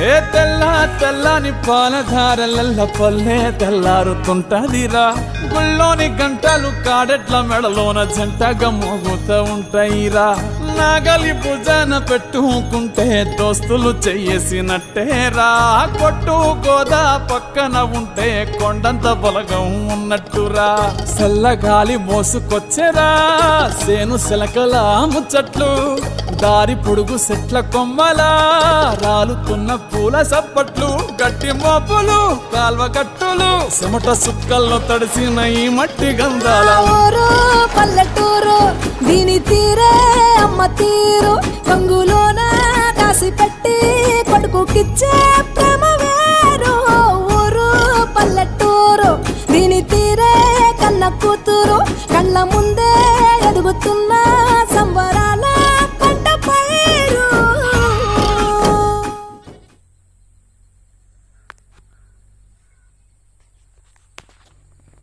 ఏ తెల్లని పాలధారలల్ల పల్లె తెల్లారుతుంటదిరా. గుళ్ళోని గంటలు కాడెట్ల మెడలోన జంటగా మోగుతూ ఉంటాయిరా. నాగలి భుజాన పెట్టుకుంటే దోస్తులు చెయ్యేసినట్టేరా. కొట్టు గోదా పక్కన ఉంటే కొండంత బలగం ఉన్నట్టురా. చల్లగాలి మోసుకొచ్చెరా సేను శిలకల ముచ్చట్లు. దారి పొడుగు చెట్ల కొమ్మలా రాలుతున్న పూల సప్పట్లు. గట్టి మోపులు కాల్వ కట్టులు చెమట సుక్కల్లో తడిసిన ఈ మట్టి గంధాల పల్లెటూరు దీని తీరే అమ్మ తీరు. రంగులోన కాసి పెట్టి కొడుకుకిచ్చే